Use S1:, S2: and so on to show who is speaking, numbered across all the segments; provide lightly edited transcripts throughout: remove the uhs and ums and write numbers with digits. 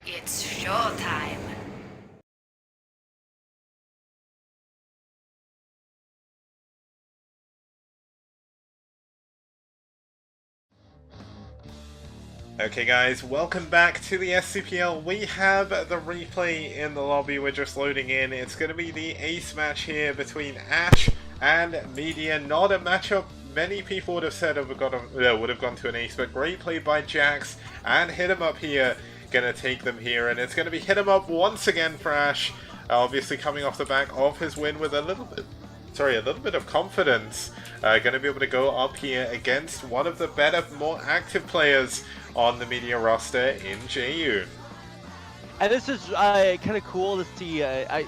S1: It's showtime.
S2: Okay guys, welcome back to the STPL. We have the replay in the lobby, we're just loading in. It's going to be the ace match here between aSh and Media. Not a matchup many people would have said would have gone to an ace, but great play by Jax and Hit 'em Up here. Going to take them here, and it's going to be Hit 'em Up once again for aSh. Obviously coming off the back of his win with a little bit of confidence. Going to be able to go up here against one of the better, more active players on the Media roster in Jaeyoon.
S3: And this is kind of cool to see,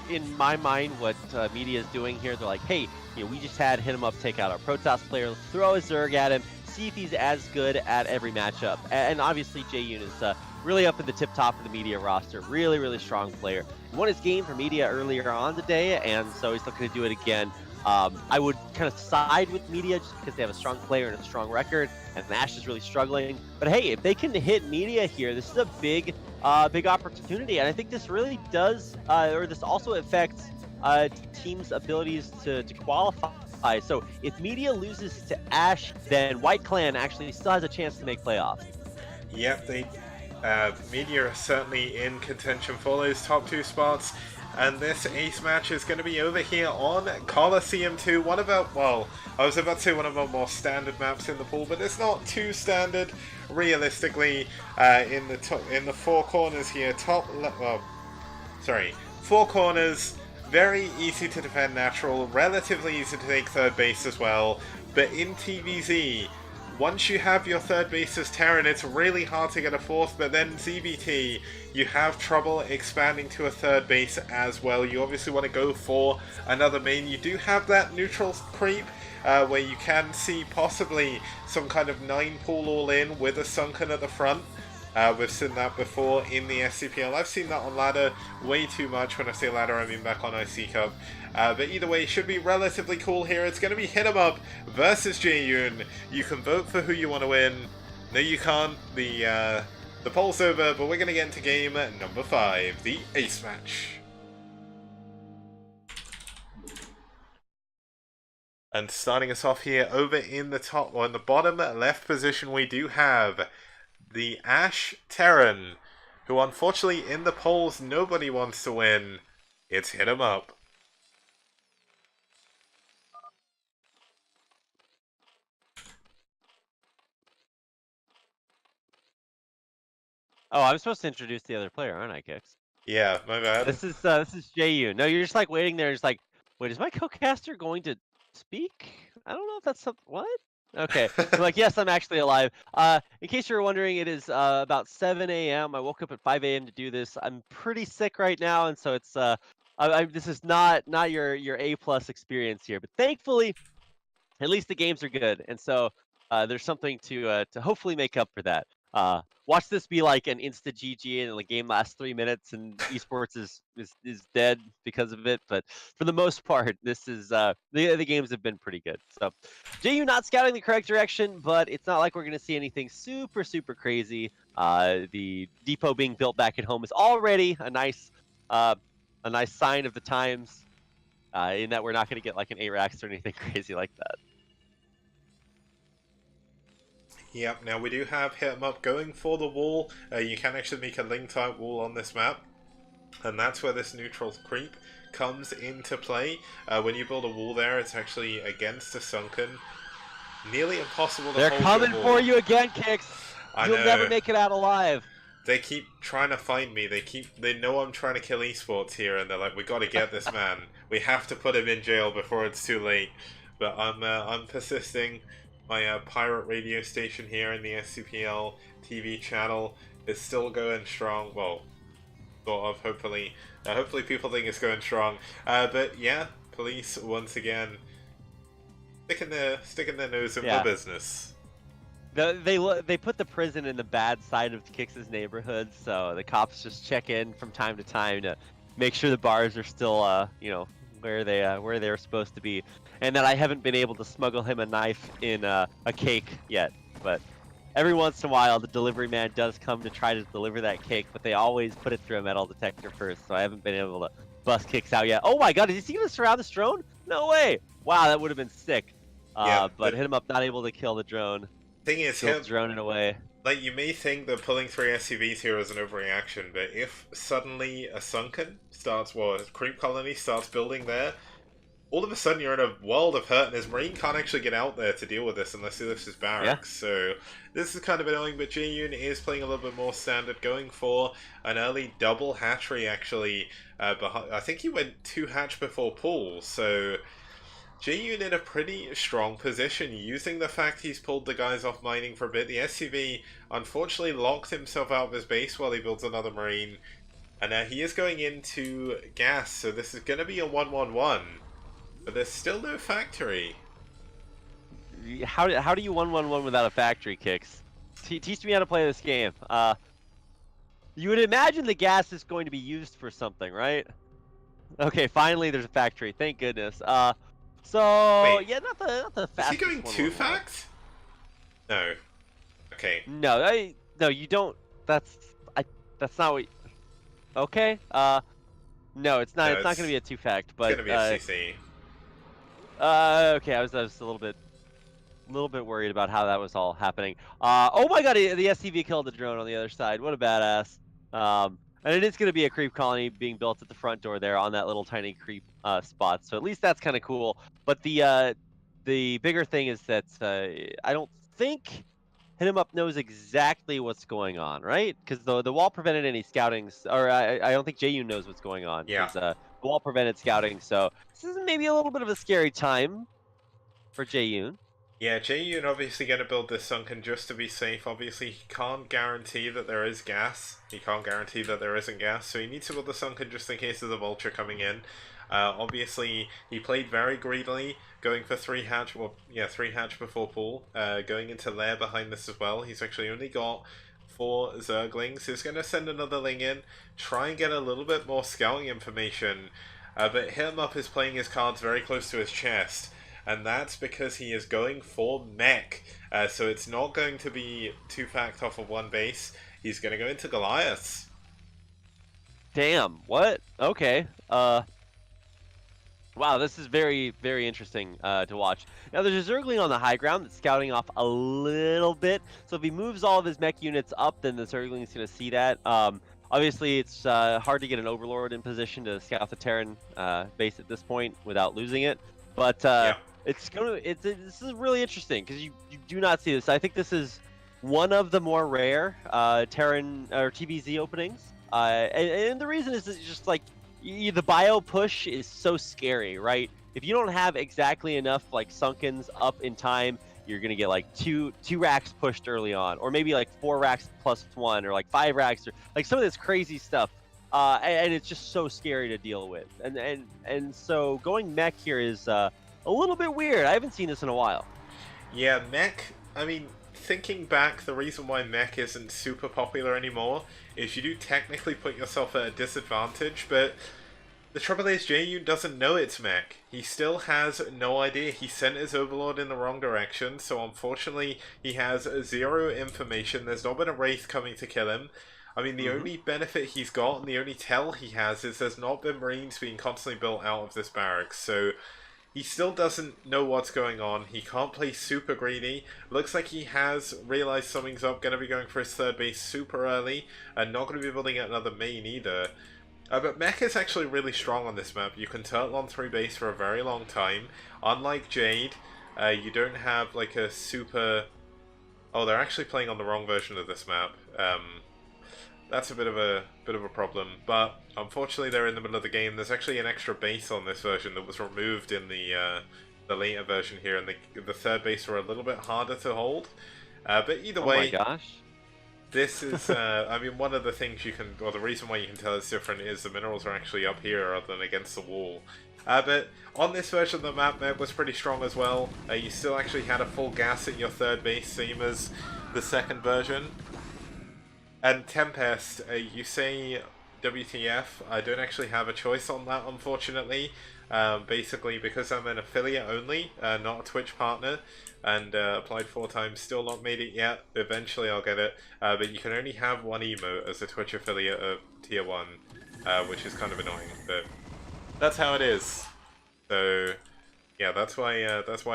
S3: in my mind, what Media is doing here. They're like, hey, we just had Hit 'em Up take out our Protoss player. Let's throw a Zerg at him, see if he's as good at every matchup. And obviously, Jaeyoon is really up in the tip-top of the Media roster. Really, really strong player. He won his game for Media earlier on today, and so he's looking to do it again. I would kind of side with Media just because they have a strong player and a strong record, and aSh is really struggling. But hey, if they can hit Media here, this is a big opportunity, and I think this really does, or this also affects teams' abilities to qualify. So if Media loses to aSh, then White Clan actually still has a chance to make playoffs.
S2: Yep, Media are certainly in contention for those top two spots. And this ace match is going to be over here on Colosseum 2. I was about to say one of our more standard maps in the pool, but it's not too standard. Realistically, in the four corners here, four corners, very easy to defend natural, relatively easy to take third base as well. But in TVZ, once you have your third base as Terran, it's really hard to get a fourth, but then ZBT, you have trouble expanding to a third base as well. You obviously want to go for another main. You do have that neutral creep, where you can see possibly some kind of 9 pool all in with a Sunken at the front. We've seen that before in the STPL. I've seen that on ladder way too much. When I say ladder, I mean back on IC Cup. But either way, it should be relatively cool here. It's going to be Hit 'em Up versus Jaeyoon. You can vote for who you want to win. No, you can't. The poll's over, but we're going to get into game number 5, the ace match. And starting us off here, over in the top, or in the bottom left position, we do have the aSh Terran, who unfortunately in the polls nobody wants to win. It's Hit 'em Up.
S3: Oh, I'm supposed to introduce the other player, aren't I, Kix?
S2: Yeah, my bad.
S3: This is Jaeyoon. No, you're just like waiting there. Just like, wait, is my co-caster going to speak? I don't know if that's something. What? Okay. I'm like, yes, I'm actually alive. In case you were wondering, it is about 7 a.m. I woke up at 5 a.m. to do this. I'm pretty sick right now, and so it's this is not your A+ experience here. But thankfully, at least the games are good, and so there's something to hopefully make up for that. Watch this be like an insta GG and the game lasts 3 minutes and esports is dead because of it. But for the most part, this is the games have been pretty good. So JU not scouting the correct direction, but it's not like we're gonna see anything super crazy. The depot being built back at home is already a nice sign of the times. In that we're not going to get like an ARAX or anything crazy like that.
S2: Yep, now we do have Hit 'em Up going for the wall. You can actually make a link type wall on this map, and that's where this neutral creep comes into play. When you build a wall there, it's actually against a Sunken. Nearly impossible to hold
S3: They're coming for you again, Kix. You'll never make it out alive.
S2: They keep trying to find me. They know I'm trying to kill esports here, and they're like, "We got to get this man. We have to put him in jail before it's too late." But I'm persisting. My pirate radio station here in the STPL TV channel is still going strong. Well, sort of. Hopefully people think it's going strong. But yeah, police once again sticking their nose in the business.
S3: They put the prison in the bad side of Kix's neighborhood, so the cops just check in from time to time to make sure the bars are still, where they're supposed to be, and that I haven't been able to smuggle him a knife in a cake yet. But every once in a while, the delivery man does come to try to deliver that kick, but they always put it through a metal detector first, so I haven't been able to bust kicks out yet. Oh my god, is he gonna surround this drone? No way! Wow, that would have been sick.
S2: Yeah,
S3: But hit him up, not able to kill the drone.
S2: thing is,
S3: Killed the drone in a way.
S2: like, you may think that pulling 3 SCVs here is an overreaction, but if suddenly a sunken starts, well, a creep colony starts building there, all of a sudden you're in a world of hurt, and his marine can't actually get out there to deal with this unless he lifts his barracks. Yeah. So this is kind of annoying, but Jae-yoon is playing a little bit more standard, going for an early double hatchery, actually. I think he went 2 hatch before pool, so Jae-yoon in a pretty strong position, using the fact he's pulled the guys off mining for a bit. The SCV unfortunately locked himself out of his base while he builds another marine, and now he is going into gas, so this is going to be a 1-1-1. But there's still no factory.
S3: How do you 1-1-1 without a factory, Kicks? Teach me how to play this game. You would imagine the gas is going to be used for something, right? Okay, finally there's a factory. Thank goodness. So
S2: wait,
S3: yeah, not the fastest.
S2: Is he going 2 facts? No. Okay.
S3: No, no, you don't. That's not what. Okay. No, it's not. No, it's not going to be a 2 fact, but
S2: it's going to be a CC.
S3: Okay, I was a little bit worried about how that was all happening. Oh my god, the SCV killed the drone on the other side. What a badass. And it is going to be a creep colony being built at the front door there on that little tiny creep spot. So at least that's kind of cool. But the bigger thing is that I don't think Hit 'em Up knows exactly what's going on, right? Because the wall prevented any scouting, or I don't think Jae-yoon knows what's going on.
S2: Yeah.
S3: The wall prevented scouting, so this is maybe a little bit of a scary time for Jae-yoon.
S2: Yeah, Jae-yoon obviously going to build this sunken just to be safe. Obviously, he can't guarantee that there is gas. He can't guarantee that there isn't gas, so he needs to build the sunken just in case of the vulture coming in. Obviously, he played very greedily, going for 3 hatch, well, yeah, 3 hatch before pool, going into lair behind this as well. He's actually only got 4 Zerglings. He's going to send another Ling in, try and get a little bit more scouting information, but Hit 'em Up is playing his cards very close to his chest, and that's because he is going for mech, so it's not going to be 2 fact off of 1 base. He's going to go into Goliaths.
S3: Damn, what? Okay. Wow, this is very, very interesting to watch. Now, there's a Zergling on the high ground that's scouting off a little bit. So if he moves all of his mech units up, then the Zergling's going to see that. Obviously, it's hard to get an Overlord in position to scout the Terran base at this point without losing it. But
S2: Yeah.
S3: this is really interesting because you do not see this. I think this is one of the more rare Terran or TBZ openings. And the reason is just like, the bio push is so scary, right? If you don't have exactly enough like sunkens up in time, you're gonna get like two racks pushed early on, or maybe like 4 racks plus 1, or like 5 racks, or like some of this crazy stuff. And it's just so scary to deal with. And so going mech here is a little bit weird. I haven't seen this in a while.
S2: Yeah, mech, I mean, thinking back, the reason why mech isn't super popular anymore is you do technically put yourself at a disadvantage, but the trouble is Jae-yoon doesn't know it's mech. He still has no idea. He sent his Overlord in the wrong direction, so unfortunately he has 0 information. There's not been a Wraith coming to kill him. I mean, the only benefit he's got, and the only tell he has, is there's not been Marines being constantly built out of this barracks, so he still doesn't know what's going on. He can't play super greedy. Looks like he has realized something's up, going to be going for his 3rd base super early, and not going to be building another main either. But mech is actually really strong on this map. You can turtle on 3 base for a very long time. Unlike Jade, you don't have like a super... Oh, they're actually playing on the wrong version of this map. That's a bit of a problem, but unfortunately they're in the middle of the game. There's actually an extra base on this version that was removed in the later version here, and the 3rd base were a little bit harder to hold. But either way,
S3: oh my gosh,
S2: this is I mean, one of the things you can, or the reason why you can tell it's different is the minerals are actually up here rather than against the wall. But on this version of the map, mech was pretty strong as well. You still actually had a full gas at your 3rd base, same as the 2nd version. And Tempest, you say WTF, I don't actually have a choice on that, unfortunately. Basically, because I'm an affiliate only, not a Twitch partner, and applied 4 times, still not made it yet. Eventually I'll get it, but you can only have one emote as a Twitch affiliate of tier 1, which is kind of annoying, but that's how it is. So yeah, that's why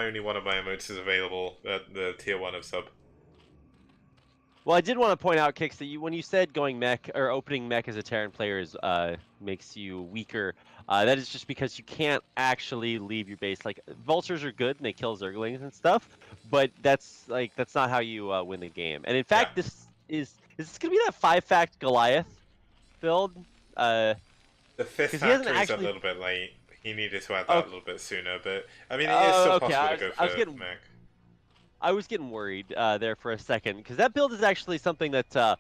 S2: only one of my emotes is available at the tier 1 of sub.
S3: Well, I did want to point out, Kix, that when you said going mech or opening mech as a Terran player is makes you weaker, that is just because you can't actually leave your base. Like vultures are good and they kill zerglings and stuff, but that's not how you win the game. And in
S2: Yeah.
S3: fact, this is this gonna be that 5-fact Goliath build?
S2: The 5th
S3: 'Cause he hasn't
S2: factory is a
S3: actually.
S2: little bit late. He needed to add that
S3: Oh,
S2: a little bit sooner, but I mean, it is still
S3: okay.
S2: possible to go
S3: I was
S2: for
S3: getting
S2: mech.
S3: I was getting worried there for a second because that build is actually something that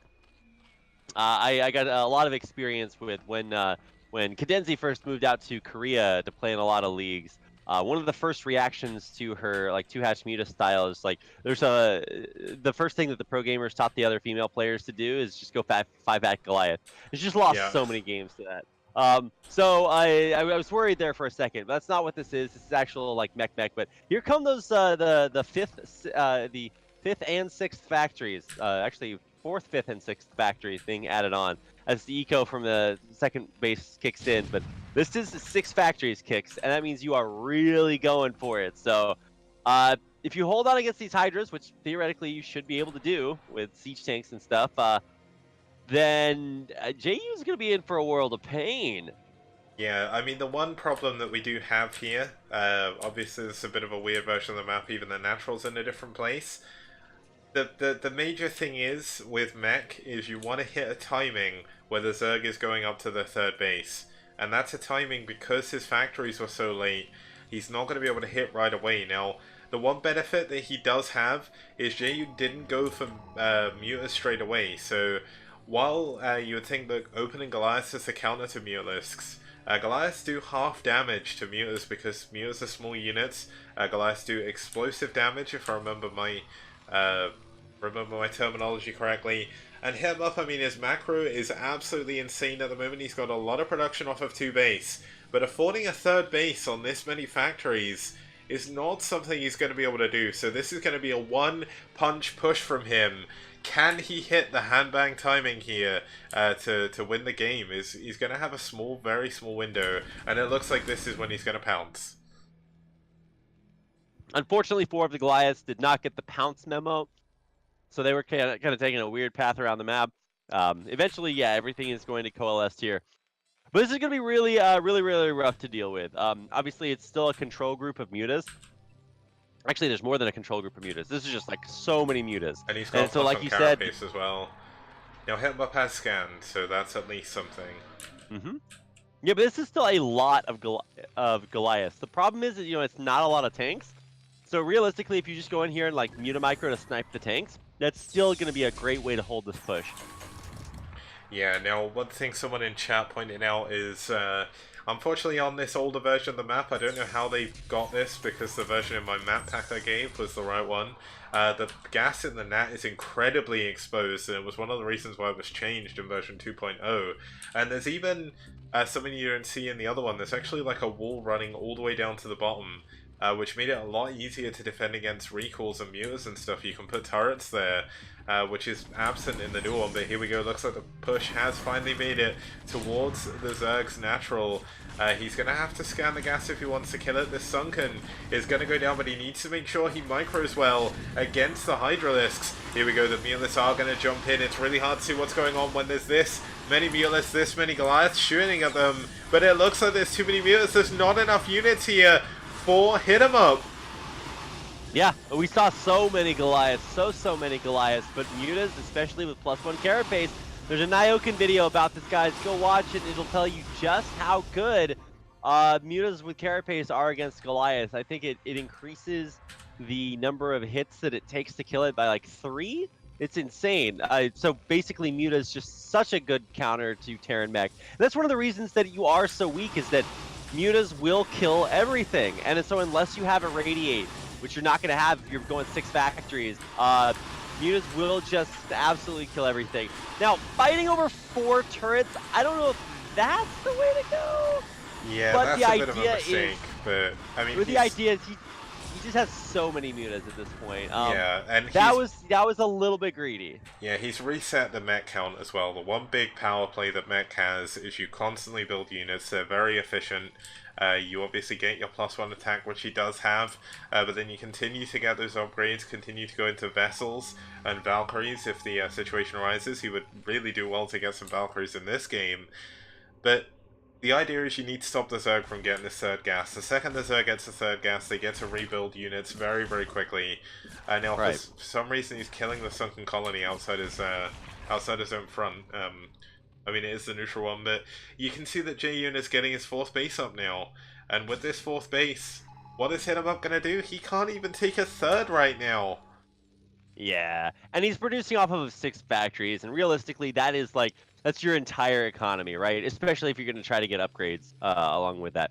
S3: I got a lot of experience with when Cadenzi first moved out to Korea to play in a lot of leagues. One of the first reactions to her like 2-hatch Muta style is like the first thing that the pro gamers taught the other female players to do is just go 5-hat Goliath. It's just lost
S2: Yeah.
S3: so many games to that. So I was worried there for a second, but that's not what this is. This is actual like mech. But here come those the fifth and sixth factories. Actually, fourth, fifth, and sixth factories being added on as the eco from the second base kicks in. But this is 6 factories kicks, and that means you are really going for it. So if you hold on against these Hydras, which theoretically you should be able to do with siege tanks and stuff, then JU is going to be in for a world of pain.
S2: Yeah, I mean, the one problem that we do have here, obviously it's a bit of a weird version of the map, even the natural's in a different place. The major thing is, with mech, is you want to hit a timing where the Zerg is going up to the 3rd base. And that's a timing because his factories were so late, he's not going to be able to hit right away. Now, the one benefit that he does have is JU didn't go for Mutas straight away, so while you would think that opening Goliaths is the counter to Mutalisks, Goliaths do half damage to Mutas because Mutas are small units. Goliaths do explosive damage, if I remember my terminology correctly. And hit him up, I mean, his macro is absolutely insane at the moment. He's got a lot of production off of 2 base, but affording a 3rd base on this many factories is not something he's going to be able to do. So this is going to be a one-punch push from him. Can he hit the handbang timing here to win the game? He's going to have a small, very small window, and it looks like this is when he's going to pounce.
S3: Unfortunately, 4 of the Goliaths did not get the pounce memo, so they were kind of taking a weird path around the map. Eventually, yeah, everything is going to coalesce here. But this is going to be really, really rough to deal with. Obviously, it's still a control group of Mutas. Actually, there's more than a control group of Mutas. This is just like so many Mutas.
S2: And he's got
S3: so, like you said,
S2: carapace as well. Now, Hitmap has scanned, so that's at least something.
S3: Yeah, but this is still a lot of Goliaths. The problem is that, you know, it's not a lot of tanks. So realistically, if you just go in here and like Muta micro to snipe the tanks, that's still going to be a great way to hold this push.
S2: Yeah, now one thing someone in chat pointed out is, unfortunately on this older version of the map, I don't know how they got this because the version in my map pack I gave was the right one. The gas in the NAT is incredibly exposed, and it was one of the reasons why it was changed in version 2.0. And there's even something you don't see in the other one. There's actually like a wall running all the way down to the bottom, which made it a lot easier to defend against recalls and mutas and stuff. You can put turrets there, which is absent in the new one, but here we go. Looks like the push has finally made it towards the Zerg's natural. He's going to have to scan the gas if he wants to kill it. This Sunken is going to go down, but he needs to make sure he micros well against the Hydralisks. Here we go, the Mutalisks are going to jump in. It's really hard to see what's going on when there's this many Mutalisks, this many Goliaths shooting at them, but it looks like there's too many Mutalisks. There's not enough units here for hit 'em up.
S3: Yeah, we saw so many Goliaths, so many Goliaths, but Mutas, especially with +1 carapace, there's a Nyoken video about this, guys. Go watch it, it'll tell you just how good Mutas with carapace are against Goliaths. I think it increases the number of hits that it takes to kill it by like 3. It's insane. So basically, Muta is just such a good counter to Terran mech. And that's one of the reasons that you are so weak, is that Mutas will kill everything. And so unless you have a Radiate, which you're not going to have if you're going 6 factories, Mutas will just absolutely kill everything. Now, fighting over 4 turrets, I don't know if that's the way to go.
S2: Yeah,
S3: But
S2: that's
S3: the
S2: a bit of a
S3: idea
S2: mistake,
S3: is,
S2: but I mean,
S3: with the idea is he just has so many mutas at this point.
S2: yeah, and
S3: That was a little bit greedy.
S2: he's reset the mech count as well. The one big power play that mech has is you constantly build units. They're very efficient. You obviously get your +1 attack, which he does have, but then you continue to get those upgrades, continue to go into vessels and Valkyries if the situation arises. He would really do well to get some Valkyries in this game, but the idea is you need to stop the Zerg from getting this third gas. The second the Zerg gets the third gas, they get to rebuild units very, very quickly. Now,
S3: Right.
S2: for some reason, he's killing the sunken colony outside his own front. I mean, it is the neutral one, but you can see that Jaeyoon is getting his 4th base up now. And with this 4th base, what is Hit 'em Up going to do? He can't even take a 3rd right now.
S3: Yeah, and he's producing off of 6 factories, and realistically, that's your entire economy, right? Especially if you're going to try to get upgrades along with that.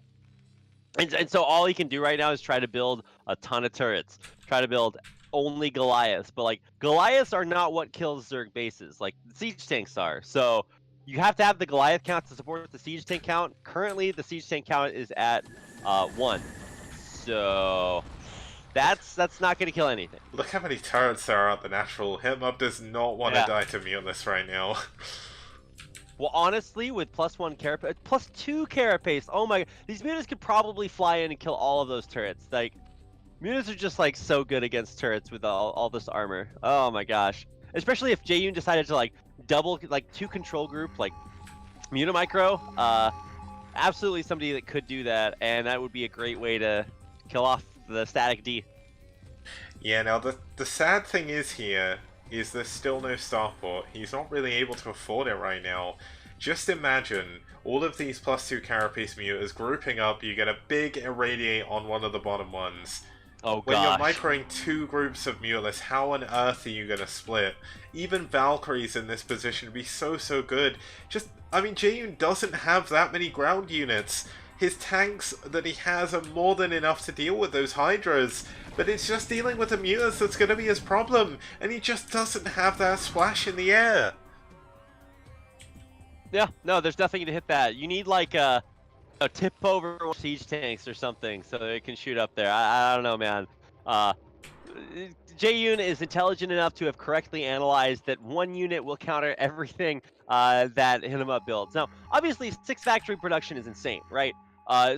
S3: And so all he can do right now is try to build a ton of turrets, try to build only Goliaths, but like Goliaths are not what kills Zerg bases, like siege tanks are. So you have to have the Goliath count to support the siege tank count. Currently, the siege tank count is at 1, so that's not going to kill anything.
S2: Look how many turrets there are at the natural. Hit 'em Up does not want to die to Mutinous right now.
S3: Well, honestly, with +1 carapace, +2 carapace, oh my, these mutas could probably fly in and kill all of those turrets. Like, mutas are just like so good against turrets with all this armor. Oh my gosh. Especially if Jaeyoon decided to like double, like 2 control group, like Muta Micro, absolutely somebody that could do that, and that would be a great way to kill off the static D.
S2: Yeah, now the sad thing is here is there's still no starport. He's not really able to afford it right now. Just imagine all of these +2 carapace mutas grouping up, you get a big irradiate on one of the bottom ones.
S3: Oh
S2: When
S3: gosh.
S2: you're microing 2 groups of mutas, how on earth are you gonna split? Even Valkyries in this position would be so good. I mean, Jaeyoon doesn't have that many ground units. His tanks that he has are more than enough to deal with those Hydras, but it's just dealing with the mutas that's going to be his problem, and he just doesn't have that splash in the air.
S3: Yeah, no, there's nothing to hit that. You need like a tip over siege tanks or something so they can shoot up there. I don't know, man. Jaeyoon is intelligent enough to have correctly analyzed that 1 unit will counter everything that Hit 'em Up builds. Now, obviously, 6 factory production is insane, right?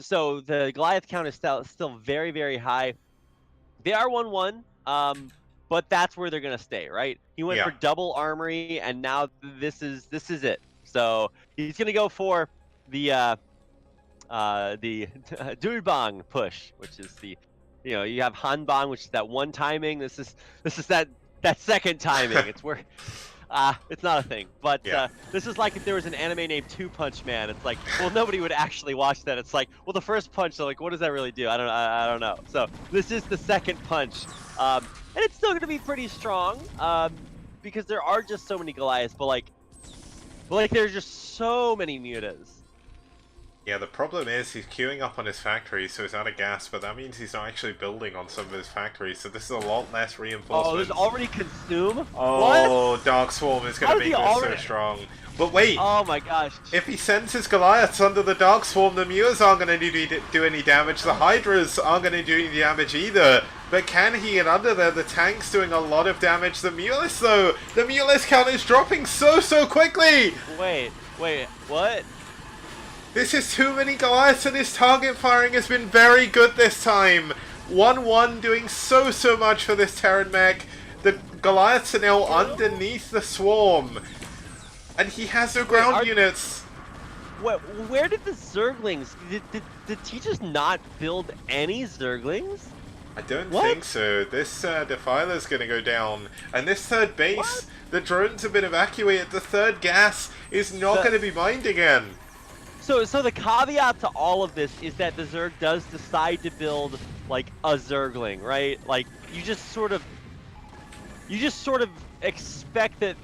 S3: So the Goliath count is still very, very high. They are 1-1, but that's where they're gonna stay, right? He went for double armory, and now this is it. So he's gonna go for the Durbang push, which is you have Hanbang, which is that 1 timing. This is that second timing. It's where it's not a thing, but this is like if there was an anime named Two Punch Man. It's like, well, nobody would actually watch that. It's like, well, the first punch, so like, what does that really do? I don't know. So this is the second punch, and it's still gonna be pretty strong, because there are just so many Goliaths, but like there's just so many mutas.
S2: Yeah, the problem is he's queuing up on his factories, so he's out of gas, but that means he's not actually building on some of his factories, so this is a lot less reinforcements.
S3: Oh, there's already consume?
S2: Oh,
S3: what?
S2: Dark Swarm is going to make this so strong. But wait!
S3: Oh my gosh.
S2: If he sends his Goliaths under the Dark Swarm, the Mutas aren't going to do any damage, the Hydras aren't going to do any damage either. But can he get under there? The tank's doing a lot of damage. The Mutas, though, the Mutas count is dropping so quickly!
S3: Wait, what?
S2: This is too many Goliaths, and his target firing has been very good this time. 1-1 doing so much for this Terran mech. The Goliaths are now underneath the swarm. And he has no ground units.
S3: Where did the Zerglings... Did he just not build any Zerglings?
S2: I don't think so. This Defiler's going to go down. And this third base, the drones have been evacuated. The third gas is not going to be mined again.
S3: So the caveat to all of this is that the Zerg does decide to build like a Zergling, right? Like you just sort of expect that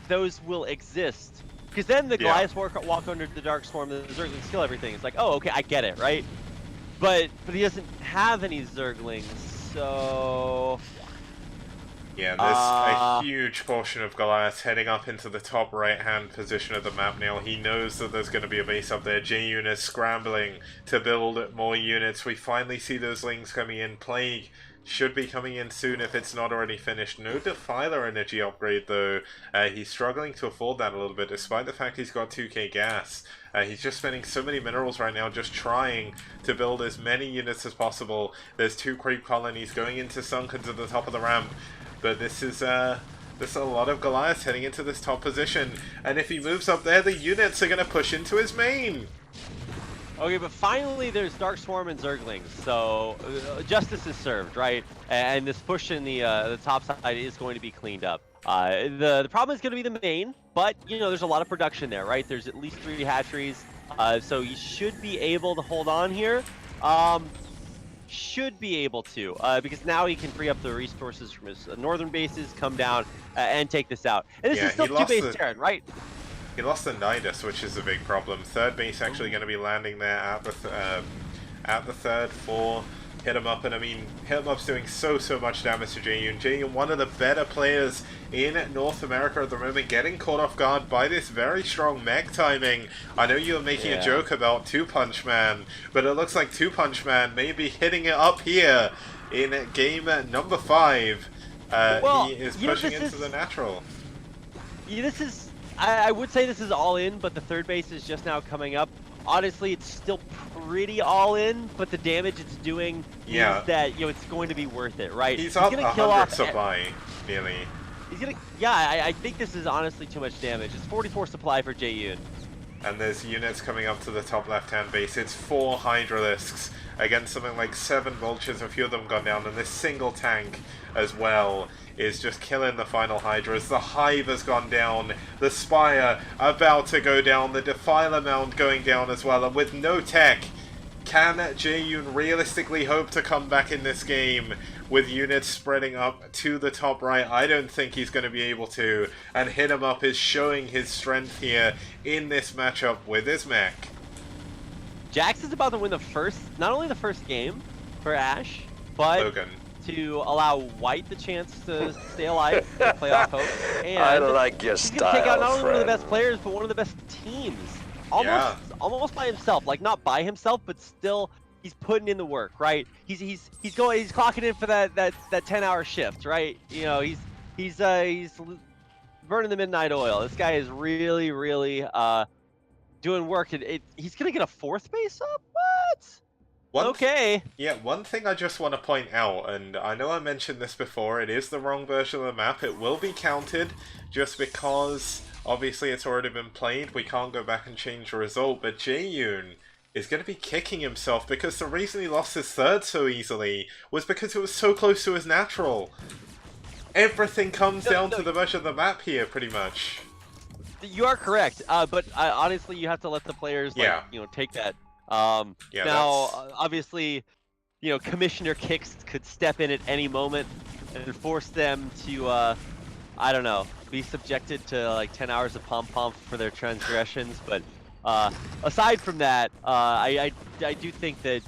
S3: those will exist, because then the Goliaths walk under the Dark Swarm, the Zerglings kill everything. It's like, oh, okay, I get it, right? But he doesn't have any Zerglings, so
S2: Yeah, there's a huge portion of Goliath heading up into the top right-hand position of the map now. He knows that there's going to be a base up there. J-Unit is scrambling to build more units. We finally see those Lings coming in. Plague should be coming in soon if it's not already finished. No Defiler energy upgrade though. He's struggling to afford that a little bit despite the fact he's got 2k gas. He's just spending so many minerals right now just trying to build as many units as possible. There's 2 creep colonies going into Sunkens at the top of the ramp. But this is a lot of Goliath heading into this top position. And if he moves up there, the units are going to push into his main.
S3: Okay, but finally there's Dark Swarm and Zerglings, so justice is served, right? And this push in the top side is going to be cleaned up. The problem is going to be the main, but you know there's a lot of production there, right? There's at least 3 hatcheries, so you should be able to hold on here. Should be able to, because now he can free up the resources from his northern bases, come down and take this out. And this is still 2 base Terran, right?
S2: He lost the Nidus, which is a big problem. Third base actually going to be landing there at the third for Hit 'em Up, and I mean, Hit 'em Up's doing so much damage to J-Yun. J-Yun, one of the better players in North America at the moment, getting caught off guard by this very strong mech timing. I know you were making a joke about Two Punch Man, but it looks like Two Punch Man may be hitting it up here in game number 5. He is pushing into the natural.
S3: Yeah, this is... I would say this is all in, but the third base is just now coming up. Honestly, it's still pretty all in, but the damage it's doing means that it's going to be worth it, right?
S2: He's up 100 supply, nearly.
S3: He's gonna, I think this is honestly too much damage. It's 44 supply for J-Yun.
S2: And there's units coming up to the top left-hand base. It's 4 Hydralisks against something like 7 Vultures. A few of them gone down, and this single tank as well is just killing the final Hydras. The Hive has gone down. The Spire about to go down. The Defiler Mound going down as well. And with no tech, can J-Yun realistically hope to come back in this game with units spreading up to the top right? I don't think he's going to be able to. And Hit 'em Up is showing his strength here in this matchup with his mech.
S3: Jax is about to win the first, not only the first game for aSh, but
S2: Logan.
S3: To allow White the chance to stay alive in playoff hope. And
S1: I like your
S3: he's going to take out not only one of the best players, but one of the best teams. Almost by himself, like not by himself, but still he's putting in the work, right? He's clocking in for that 10-hour shift, right? You know, he's burning the midnight oil. This guy is really doing work. He's gonna get a 4th base up. What?
S2: One thing I just want to point out, and I know I mentioned this before, it is the wrong version of the map. It will be counted just because obviously it's already been played. We can't go back and change the result, but J-Yun is going to be kicking himself because the reason he lost his 3rd so easily was because it was so close to his natural. Everything comes down to the version of the map here, pretty much.
S3: You are correct, but honestly, you have to let the players take that. Now, obviously, Commissioner Kicks could step in at any moment and force them to, I don't know, be subjected to like 10 hours of pom-pom for their transgressions. But aside from that, I do think that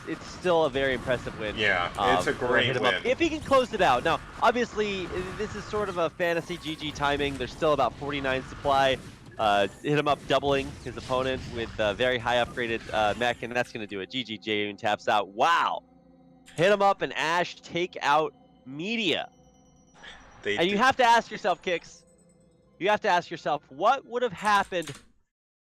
S3: it's still a very impressive win.
S2: Yeah, it's a great win.
S3: If he can close it out. Now, obviously, this is sort of a fantasy GG timing. There's still about 49 supply. Hit him up doubling his opponent with very high upgraded mech, and that's going to do it. GG, J-Yun taps out. Wow! Hit him up and aSh take out Media. And you have to ask yourself, Kix, you have to ask yourself, what would have happened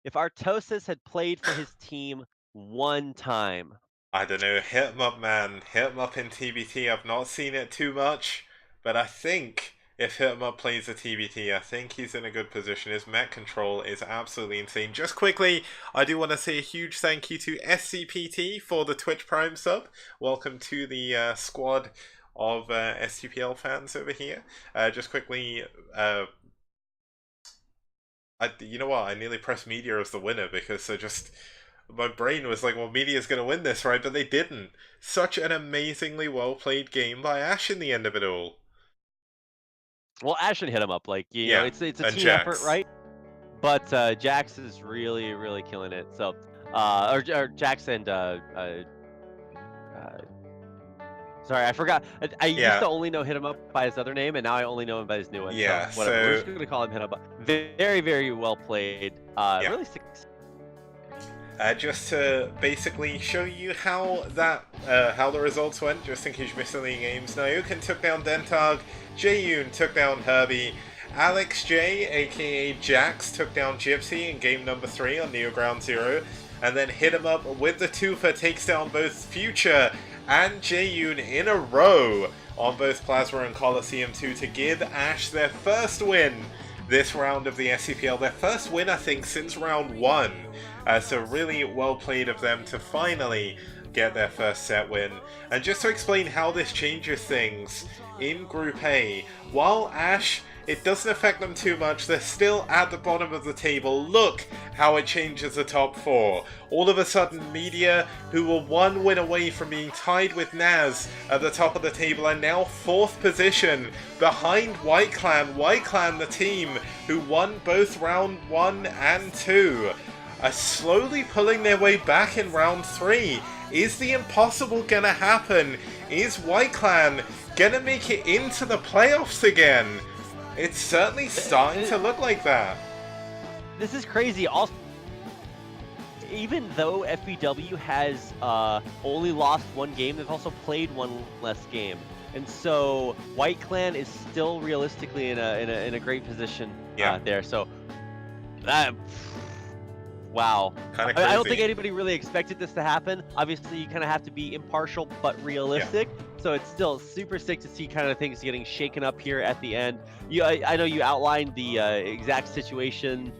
S3: if Artosis had played for his team one time?
S2: I don't know. Hit him up, man. Hit him up in TBT. I've not seen it too much, but I think if Hit 'em Up plays the TBT, I think he's in a good position. His mech control is absolutely insane. Just quickly, I do want to say a huge thank you to SCPT for the Twitch Prime sub. Welcome to the squad of STPL fans over here. Just quickly, you know what? I nearly pressed Media as the winner because my brain was like, well, Media's going to win this, right? But they didn't. Such an amazingly well-played game by aSh in the end of it all.
S3: Well, aSh should hit him up. Like, you know, it's a team effort, right? But Jax is really killing it. So, or Jax and Sorry, I forgot. I used
S2: Yeah.
S3: to only know Hit 'em Up by his other name, and now I only know him by his new one.
S2: Yeah,
S3: So whatever. We're
S2: so
S3: just gonna call him Hit 'em Up. Very, very well played.
S2: yeah.
S3: Really.
S2: Just to basically show you how the results went, just in case you missed any games. Nyoken took down Dentag, Jaeyoon took down Herbie, Alex J, aka Jax, took down Gypsy in game number 3 on Neo Ground Zero, and then Hit 'em Up with the Tufa takes down both Future and Jaeyoon in a row on both Plasma and Colosseum 2 to give aSh their first win this round of the STPL. Their first win, I think, since round 1. So really well played of them to finally get their first set win. And just to explain how this changes things, in Group A, while aSh, it doesn't affect them too much, they're still at the bottom of the table. Look how it changes the top 4. All of a sudden, Media, who were 1 win away from being tied with Naz at the top of the table, are now 4th position behind White Clan. White Clan, the team who won both round 1 and 2. Are slowly pulling their way back in round 3. Is the impossible gonna happen? Is White Clan gonna make it into the playoffs again? It's certainly starting to look like that.
S3: This is crazy. Also, even though FBW has only lost 1 game, they've also played 1 less game, and so White Clan is still realistically in a great position there. So that. Wow.
S2: Kind of crazy.
S3: I don't think anybody really expected this to happen. Obviously, you kind of have to be impartial but realistic. Yeah. So it's still super sick to see kind of things getting shaken up here at the end. I know you outlined the exact situation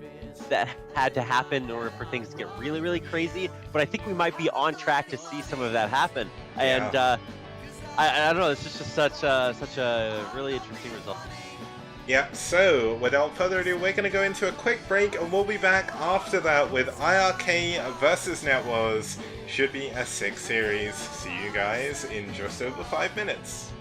S3: that had to happen in order for things to get really, really crazy. But I think we might be on track to see some of that happen. And I don't know. It's just such a really interesting result.
S2: Yeah, so without further ado, we're going to go into a quick break and we'll be back after that with IRK versus NetWars. Should be a 6 series. See you guys in just over 5 minutes.